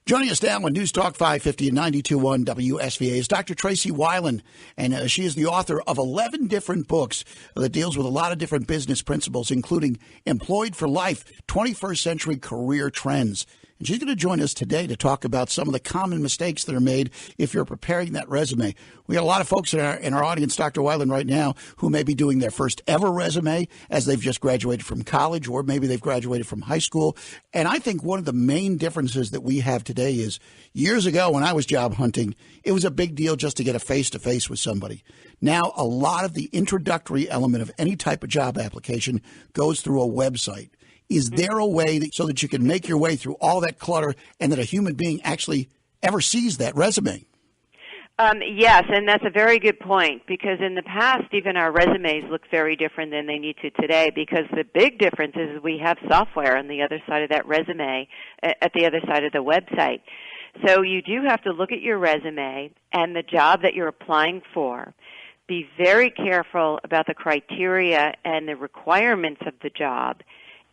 Joining us now on News Talk 550 and 92.1 WSVA is Dr. Tracey Wilen, and she is the author of 11 different books that deals with a lot of different business principles, including Employed for Life, 21st Century Career Trends. And she's going to join us today to talk about some of the common mistakes that are made if you're preparing that resume. We got a lot of folks in our audience, Dr. Wilen, right now, who may be doing their first ever resume as they've just graduated from college, or maybe they've graduated from high school. And I think one of the main differences that we have today is years ago when I was job hunting, it was a big deal just to get a face-to-face with somebody. Now, a lot of the introductory element of any type of job application goes through a website. Is there a way so that you can make your way through all that clutter and that a human being actually ever sees that resume? Yes, and that's a very good point, because in the past, even our resumes looked very different than they need to today, because the big difference is we have software on the other side of that resume, at the other side of the website. So you do have to look at your resume and the job that you're applying for. Be very careful about the criteria and the requirements of the job,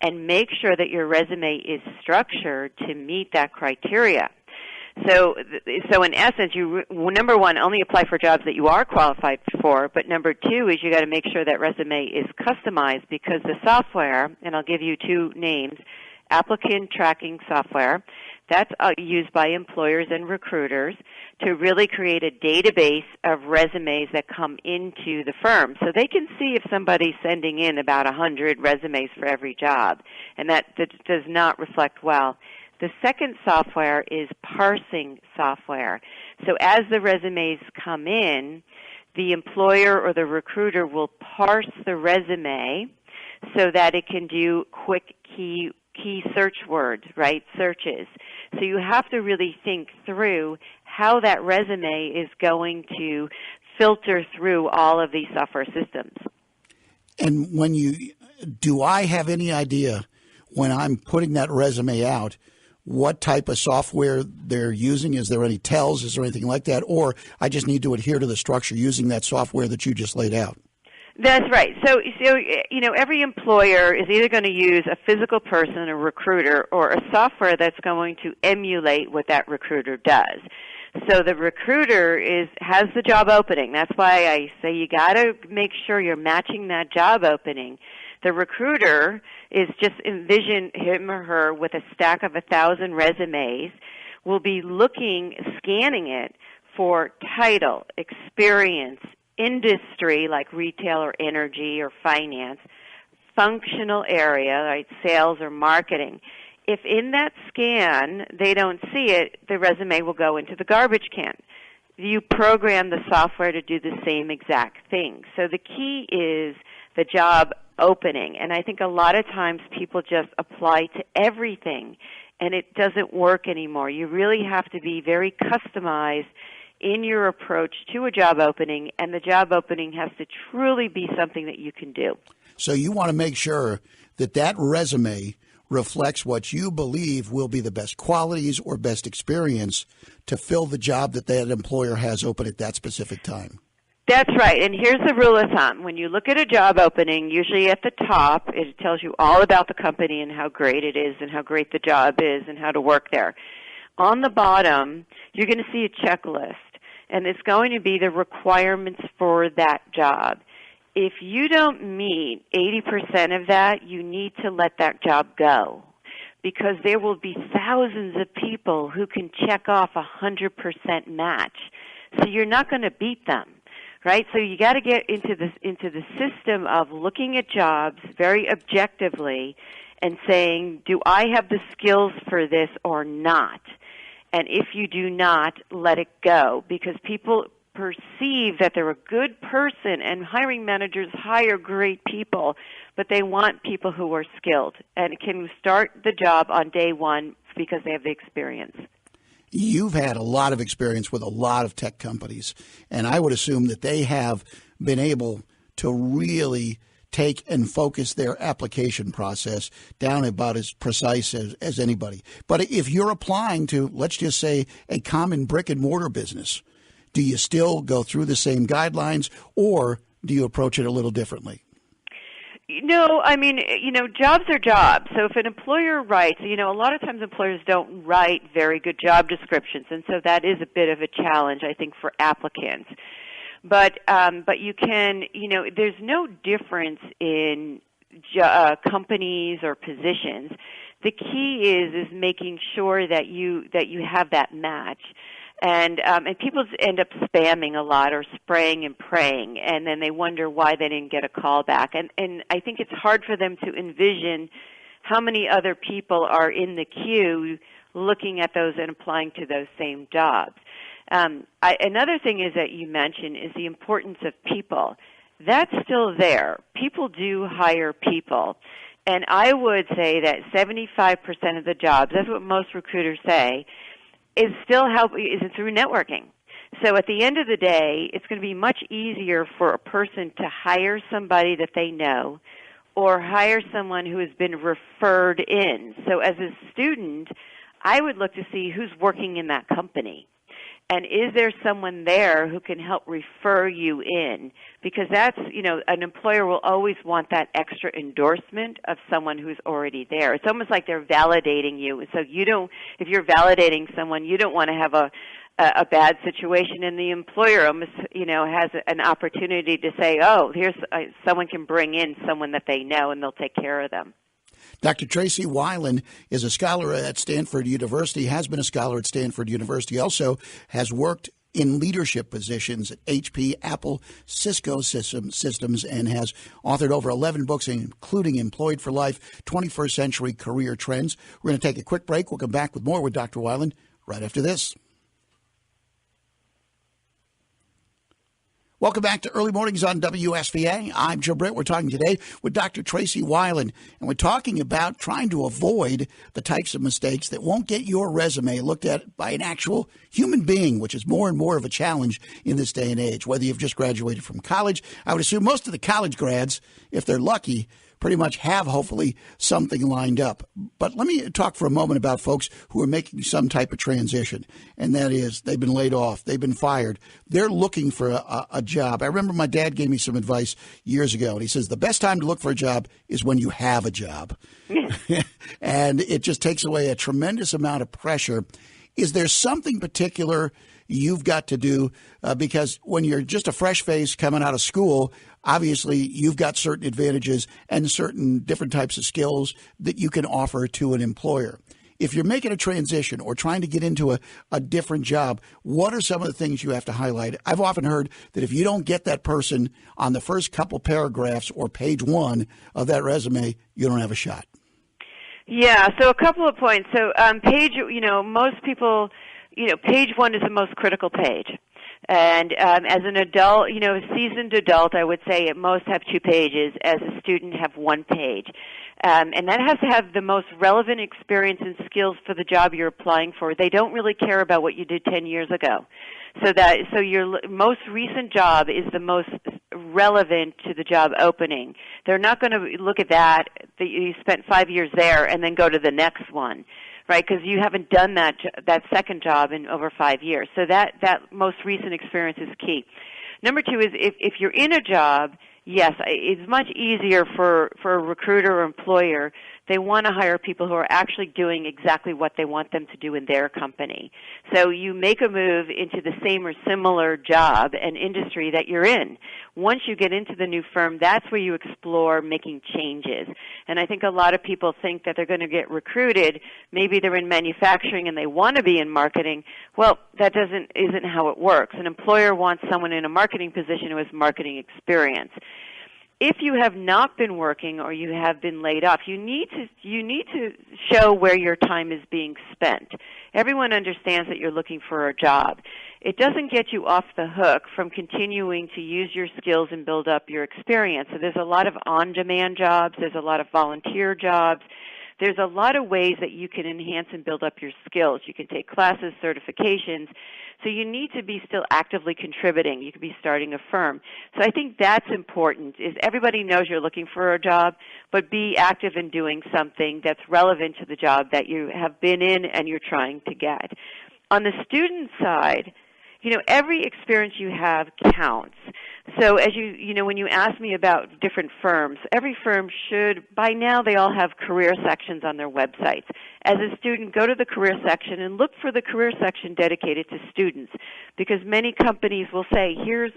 and make sure that your resume is structured to meet that criteria. So in essence, you, number one, only apply for jobs that you are qualified for, but number two is you got to make sure that resume is customized, because the software, and I'll give you two names, applicant tracking software, that's used by employers and recruiters to really create a database of resumes that come into the firm. So they can see if somebody's sending in about 100 resumes for every job, and that does not reflect well. The second software is Parsing Software. So as the resumes come in, the employer or the recruiter will parse the resume so that it can do quick key search words, right, searches. So you have to really think through how that resume is going to filter through all of these software systems. And do I have any idea when I'm putting that resume out what type of software they're using? Is there any tells? Is there anything like that? Or I just need to adhere to the structure using that software that you just laid out? That's right. So every employer is either going to use a physical person, a recruiter, or a software that's going to emulate what that recruiter does. So the recruiter has the job opening. That's why I say you got to make sure you're matching that job opening. The recruiter is just envision him or her with a stack of 1,000 resumes, will be scanning it for title, experience, industry like retail or energy or finance, functional area like sales or marketing. If in that scan they don't see it, the resume will go into the garbage can. You program the software to do the same exact thing. So the key is the job opening, and I think a lot of times people just apply to everything, and it doesn't work anymore. You really have to be very customized in your approach to a job opening, and the job opening has to truly be something that you can do. So you want to make sure that resume reflects what you believe will be the best qualities or best experience to fill the job that employer has open at that specific time. That's right, and here's the rule of thumb. When you look at a job opening, usually at the top, it tells you all about the company and how great it is and how great the job is and how to work there. On the bottom, you're going to see a checklist, and it's going to be the requirements for that job. If you don't meet 80% of that, you need to let that job go, because there will be thousands of people who can check off 100% match. So you're not going to beat them, right? So you got to get into the system of looking at jobs very objectively and saying, do I have the skills for this or not? And if you do not, let it go, because people perceive that they're a good person, and hiring managers hire great people, but they want people who are skilled and can start the job on day one because they have the experience. You've had a lot of experience with a lot of tech companies, and I would assume that they have been able to really take and focus their application process down about as precise as anybody. But if you're applying to, let's just say, a common brick-and-mortar business, do you still go through the same guidelines, or do you approach it a little differently? I mean, jobs are jobs. So if an employer writes, a lot of times employers don't write very good job descriptions, and so that is a bit of a challenge, I think, for applicants. But you can, there's no difference in companies or positions. The key is making sure that you have that match. And people end up spamming a lot or spraying and praying, and then they wonder why they didn't get a call back. And I think it's hard for them to envision how many other people are in the queue looking at those and applying to those same jobs. Another thing is that you mentioned is the importance of people. That's still there. People do hire people. And I would say that 75% of the jobs, that's what most recruiters say, is through networking. So at the end of the day, it's going to be much easier for a person to hire somebody that they know or hire someone who has been referred in. So as a student, I would look to see who's working in that company. And is there someone there who can help refer you in? Because that's, an employer will always want that extra endorsement of someone who's already there. It's almost like they're validating you. So if you're validating someone, you don't want to have a bad situation, and the employer almost, has an opportunity to say, oh, here's someone can bring in someone that they know, and they'll take care of them. Dr. Tracey Wilen is a scholar at Stanford University, has been a scholar at Stanford University, also has worked in leadership positions at HP, Apple, Cisco Systems, and has authored over 11 books, including Employed for Life, 21st Century Career Trends. We're going to take a quick break. We'll come back with more with Dr. Wilen right after this. Welcome back to Early Mornings on WSVA. I'm Joe Britt. We're talking today with Dr. Tracey Wilen, and we're talking about trying to avoid the types of mistakes that won't get your resume looked at by an actual human being, which is more and more of a challenge in this day and age. Whether you've just graduated from college, I would assume most of the college grads, if they're lucky, pretty much have, hopefully, something lined up. But let me talk for a moment about folks who are making some type of transition, and that is they've been laid off, they've been fired, they're looking for a job. I remember my dad gave me some advice years ago, and he says the best time to look for a job is when you have a job. And it just takes away a tremendous amount of pressure. Is there something particular you've got to do? Because when you're just a fresh face coming out of school, obviously you've got certain advantages and certain different types of skills that you can offer to an employer. If you're making a transition or trying to get into a different job, what are some of the things you have to highlight? I've often heard that if you don't get that person on the first couple paragraphs or page one of that resume, you don't have a shot. Yeah, so a couple of points. So most people, page one is the most critical page. And as an adult, a seasoned adult, I would say at most have 2 pages. As a student, have 1 page. And that has to have the most relevant experience and skills for the job you're applying for. They don't really care about what you did 10 years ago. So your most recent job is the most relevant to the job opening. They're not going to look at that you spent 5 years there and then go to the next one, right? Because you haven't done that second job in over 5 years. So that most recent experience is key. Number 2 is if you're in a job, yes, it's much easier for a recruiter or employer. They want to hire people who are actually doing exactly what they want them to do in their company. So you make a move into the same or similar job and industry that you're in. Once you get into the new firm, that's where you explore making changes. And I think a lot of people think that they're going to get recruited. Maybe they're in manufacturing and they want to be in marketing. Well, that isn't how it works. An employer wants someone in a marketing position who has marketing experience. If you have not been working or you have been laid off, you need to show where your time is being spent. Everyone understands that you're looking for a job. It doesn't get you off the hook from continuing to use your skills and build up your experience. So there's a lot of on-demand jobs. There's a lot of volunteer jobs. There's a lot of ways that you can enhance and build up your skills. You can take classes, certifications. So you need to be still actively contributing. You could be starting a firm. So I think that's important, is everybody knows you're looking for a job, but be active in doing something that's relevant to the job that you have been in and you're trying to get. On the student side, every experience you have counts. So as when you ask me about different firms, every firm should, by now they all have career sections on their websites. As a student, go to the career section and look for the career section dedicated to students, because many companies will say, here's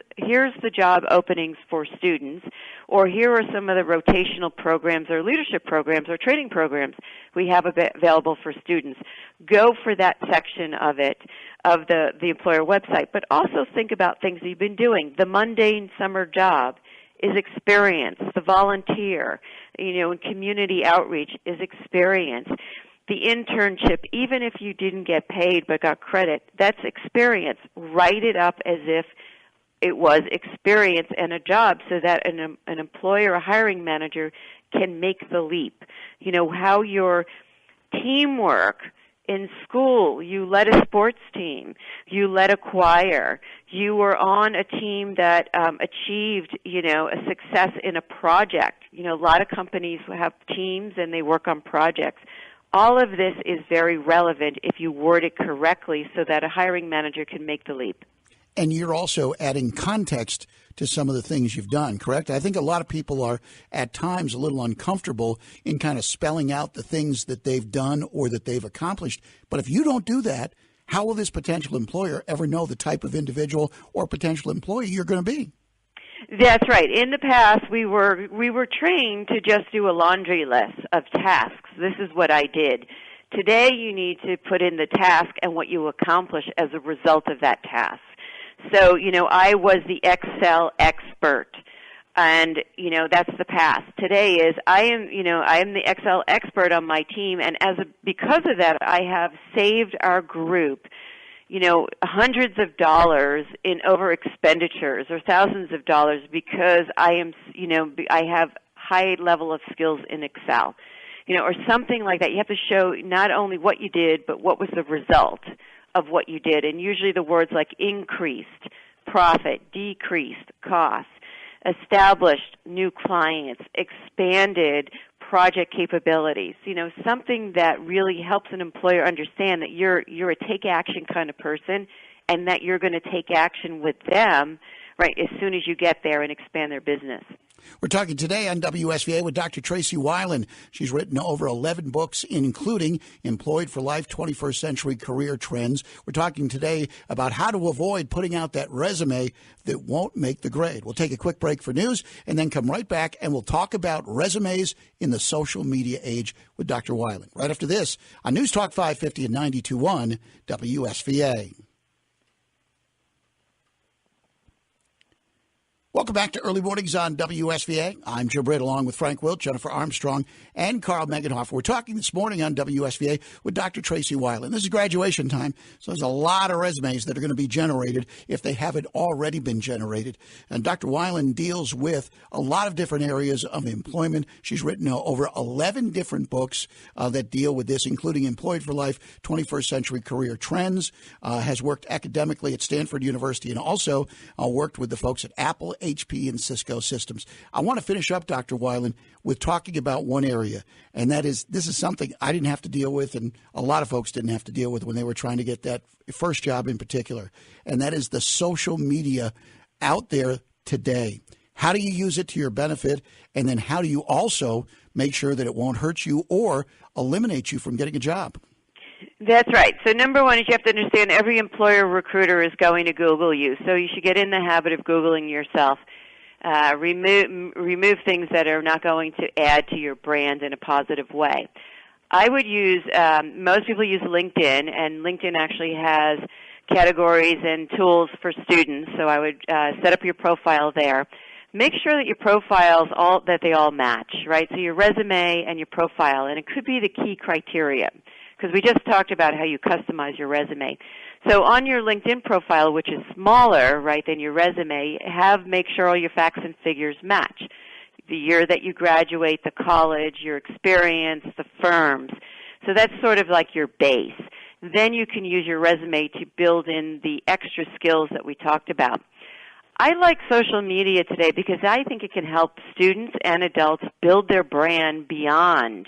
the job openings for students, or here are some of the rotational programs or leadership programs or training programs we have available for students. Go for that section of it, of the employer website, but also think about things you've been doing. The mundane summer job is experience. The volunteer, and community outreach is experience. The internship, even if you didn't get paid but got credit, that's experience. Write it up as if it was experience and a job, so that an employer, a hiring manager, can make the leap. How your teamwork in school, you led a sports team, you led a choir, you were on a team that achieved, a success in a project. A lot of companies have teams and they work on projects. All of this is very relevant if you word it correctly so that a hiring manager can make the leap. And you're also adding context to some of the things you've done, correct? I think a lot of people are at times a little uncomfortable in kind of spelling out the things that they've done or that they've accomplished. But if you don't do that, how will this potential employer ever know the type of individual or potential employee you're going to be? That's right. In the past, we were trained to just do a laundry list of tasks. This is what I did. Today, you need to put in the task and what you accomplish as a result of that task. So, I was the Excel expert, and, that's the past. Today is I am the Excel expert on my team, and because of that, I have saved our group, hundreds of dollars in over expenditures or thousands of dollars because I have high level of skills in Excel, or something like that. You have to show not only what you did, but what was the result of what you did. And usually the words like increased profit, decreased costs, established new clients, expanded project capabilities, something that really helps an employer understand that you're a take action kind of person and that you're going to take action with them right as soon as you get there and expand their business. We're talking today on WSVA with Dr. Tracey Wilen. She's written over 11 books, including Employed for Life, 21st Century Career Trends. We're talking today about how to avoid putting out that resume that won't make the grade. We'll take a quick break for news and then come right back and we'll talk about resumes in the social media age with Dr. Wilen. Right after this on News Talk 550 and 92.1 WSVA. Welcome back to Early Mornings on WSVA. I'm Joe Britt, along with Frank Wilt, Jennifer Armstrong, and Carl Megenhofer. We're talking this morning on WSVA with Dr. Tracey Wilen. This is graduation time, so there's a lot of resumes that are going to be generated if they haven't already been generated. And Dr. Wilen deals with a lot of different areas of employment. She's written over 11 different books that deal with this, including Employed for Life, 21st Century Career Trends, has worked academically at Stanford University, and also worked with the folks at Apple, HP, and Cisco Systems. I want to finish up, Dr. Wilen, with talking about one area, and that is, this is something I didn't have to deal with, and a lot of folks didn't have to deal with when they were trying to get that first job in particular, and that is the social media out there today. How do you use it to your benefit, and then how do you also make sure that it won't hurt you or eliminate you from getting a job? That's right. So number one is you have to understand every employer recruiter is going to Google you. So you should get in the habit of Googling yourself. Remove things that are not going to add to your brand in a positive way. I would use, most people use LinkedIn, and LinkedIn actually has categories and tools for students. So I would set up your profile there. Make sure that your profiles that they all match, right? So your resume and your profile, and it could be the key criteria, because we just talked about how you customize your resume. So on your LinkedIn profile, which is smaller, right, than your resume, make sure all your facts and figures match. The year that you graduate, the college, your experience, the firms. So that's sort of like your base. Then you can use your resume to build in the extra skills that we talked about. I like social media today because I think it can help students and adults build their brand beyond,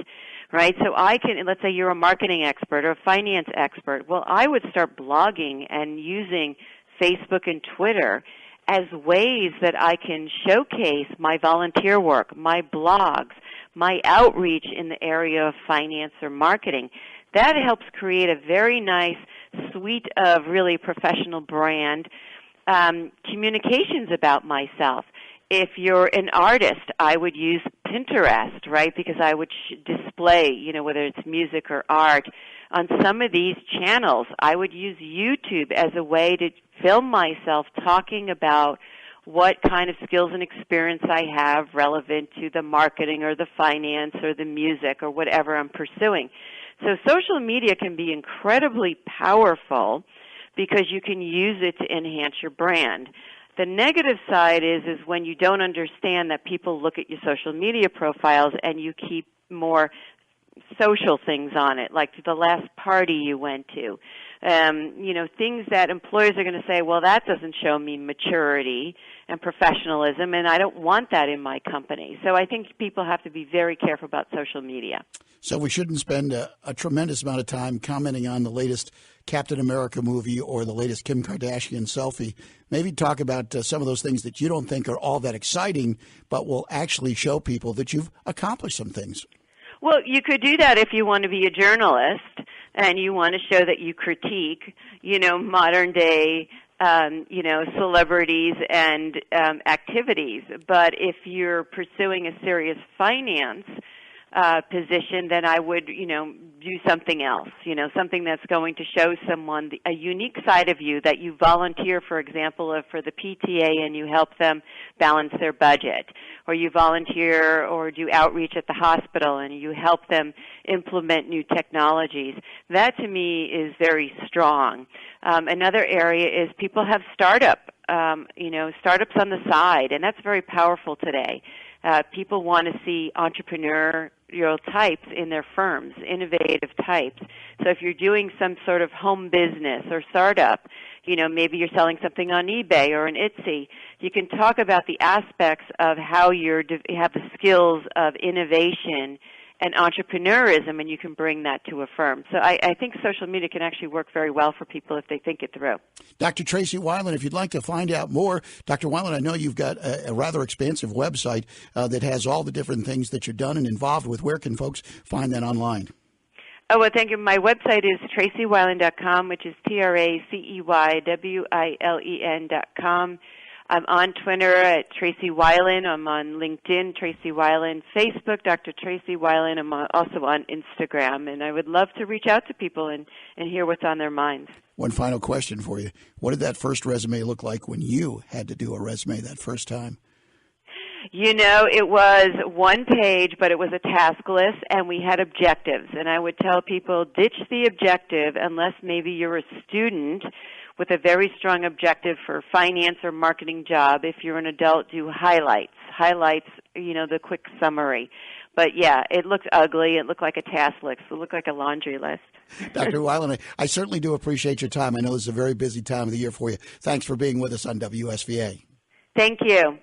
right? So let's say you're a marketing expert or a finance expert. Well, I would start blogging and using Facebook and Twitter as ways that I can showcase my volunteer work, my blogs, my outreach in the area of finance or marketing. That helps create a very nice suite of really professional brand communications about myself. If you're an artist, I would use Pinterest, right, because I would display, whether it's music or art. On some of these channels, I would use YouTube as a way to film myself talking about what kind of skills and experience I have relevant to the marketing or the finance or the music or whatever I'm pursuing. So social media can be incredibly powerful because you can use it to enhance your brand. The negative side is when you don't understand that people look at your social media profiles and you keep more social things on it, like the last party you went to. Things that employers are going to say, well, that doesn't show me maturity and professionalism, and I don't want that in my company. So I think people have to be very careful about social media. So we shouldn't spend a tremendous amount of time commenting on the latest Captain America movie or the latest Kim Kardashian selfie. Maybe talk about some of those things that you don't think are all that exciting, but will actually show people that you've accomplished some things. Well, you could do that if you want to be a journalist and you want to show that you critique, modern day, celebrities and activities. But if you're pursuing a serious finance position, then I would, do something else, something that's going to show someone a unique side of you, that you volunteer, for example, for the PTA and you help them balance their budget, or you volunteer or do outreach at the hospital and you help them implement new technologies. That to me is very strong. Another area is people have startups on the side, and that's very powerful today. People want to see entrepreneurial types in their firms, innovative types. So if you're doing some sort of home business or startup, maybe you're selling something on eBay or on Etsy, you can talk about the aspects of how you have the skills of innovation and entrepreneurism, and you can bring that to a firm. So I think social media can actually work very well for people if they think it through. Dr. Tracey Wilen, if you'd like to find out more, Dr. Wilen, I know you've got a rather expansive website that has all the different things that you're done and involved with. Where can folks find that online? Oh, well, thank you. My website is TraceyWilen.com, which is TraceyWilen.com. I'm on Twitter at Tracey Wilen. I'm on LinkedIn, Tracey Wilen. Facebook, Dr. Tracey Wilen. I'm also on Instagram. And I would love to reach out to people and hear what's on their minds. One final question for you. What did that first resume look like when you had to do a resume that first time? It was one page, but it was a task list, and we had objectives. And I would tell people, ditch the objective unless maybe you're a student with a very strong objective for a finance or marketing job. If you're an adult, do highlights, the quick summary. But, yeah, it looked ugly. It looked like a task list. It looked like a laundry list. Dr. Wilen, I certainly do appreciate your time. I know this is a very busy time of the year for you. Thanks for being with us on WSVA. Thank you.